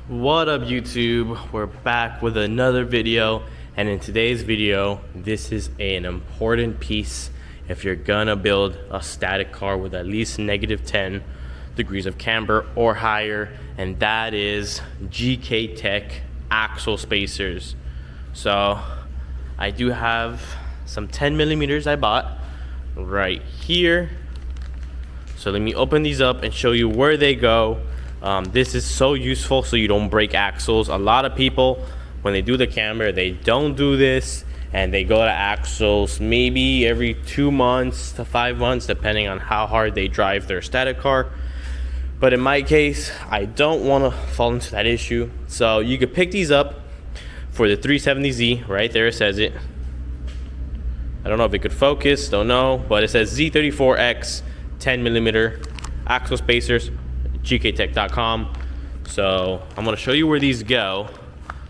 What up YouTube? We're back with another video, and in today's video this is an important piece if you're gonna build a static car with at least -10 degrees of camber or higher, and that is GK Tech axle spacers. So I do have some 10mm I bought right here, so let me open these up and show you where they go. This is so useful so you don't break axles. A lot of people, when they do the camber, they don't do this and they go to axles maybe every 2 months to 5 months depending on how hard they drive their static car. But in my case, I don't want to fall into that issue, so you could pick these up for the 370Z. Right there it says it. I don't know if it could focus, don't know, but it says Z34X 10mm axle spacers, gktech.com. So I'm going to show you where these go.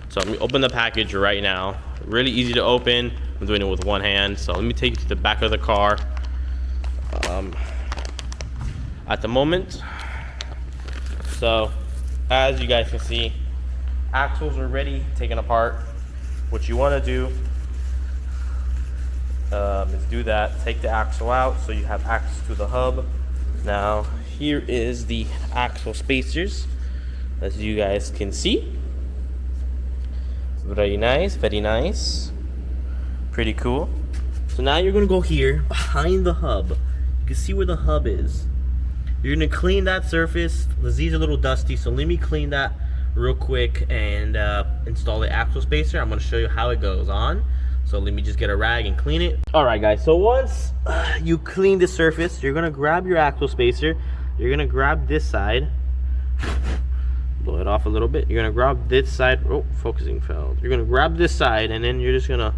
So let me open the package right now. Really easy to open. I'm doing it with one hand. So let me take you to the back of the car. At the moment, so as you guys can see, axles are ready, taken apart. What you want to do is do that. Take the axle out so you have access to the hub. Now here is the axle spacers, as you guys can see. Very nice, very nice, pretty cool. So now you're gonna go here behind the hub. You can see where the hub is. You're gonna clean that surface. The Z's are a little dusty, so let me clean that real quick and install the axle spacer. I'm gonna show you how it goes on. So let me just get a rag and clean it. All right guys, so once you clean the surface, you're gonna grab your axle spacer. You're gonna grab this side, blow it off a little bit. You're gonna grab this side. Oh, focusing failed. You're gonna grab this side, and then you're just gonna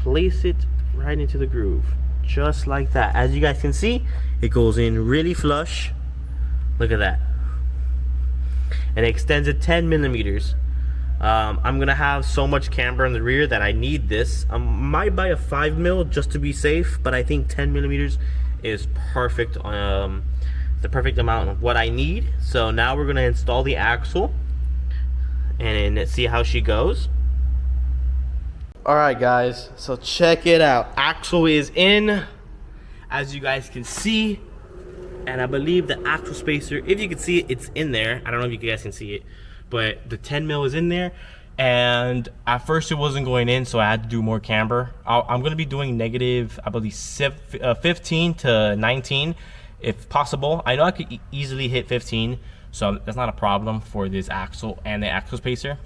place it right into the groove, just like that. As you guys can see, it goes in really flush. Look at that, and it extends at 10mm. I'm gonna have so much camber in the rear that I need this. I might buy a 5mm just to be safe, but I think 10mm is perfect. The perfect amount of what I need. So now we're gonna install the axle and see how she goes. All right guys, so check it out. Axle is in, as you guys can see, and I believe the axle spacer, if you can see it, it's in there. I don't know if you guys can see it, but the 10mm is in there. And at first it wasn't going in, so I had to do more camber. I'm gonna be doing negative, I believe 15 to 19 if possible. I know I could easily hit 15, so that's not a problem for this axle and the axle spacer.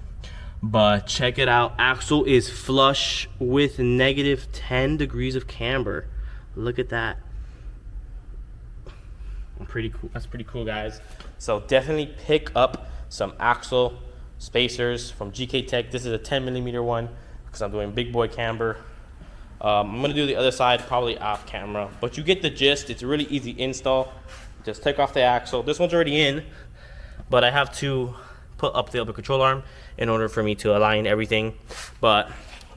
But check it out, axle is flush with -10 degrees of camber. Look at that. Pretty cool. That's pretty cool, guys. So definitely pick up some axle spacers from GK Tech. This is a 10mm one because I'm doing big boy camber. I'm gonna do the other side probably off camera, but you get the gist. It's a really easy install. Just take off the axle. This one's already in, but I have to put up the upper control arm in order for me to align everything. But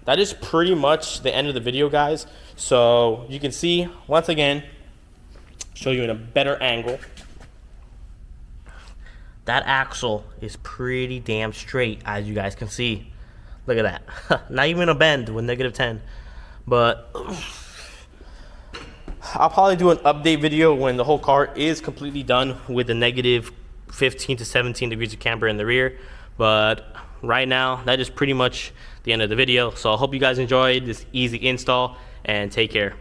that is pretty much the end of the video, guys. So you can see, once again, show you in a better angle, that axle is pretty damn straight, as you guys can see. Look at that. Not even a bend with -10. But I'll probably do an update video when the whole car is completely done with the -15 to 17 degrees of camber in the rear. But right now, that is pretty much the end of the video. So I hope you guys enjoyed this easy install, and take care.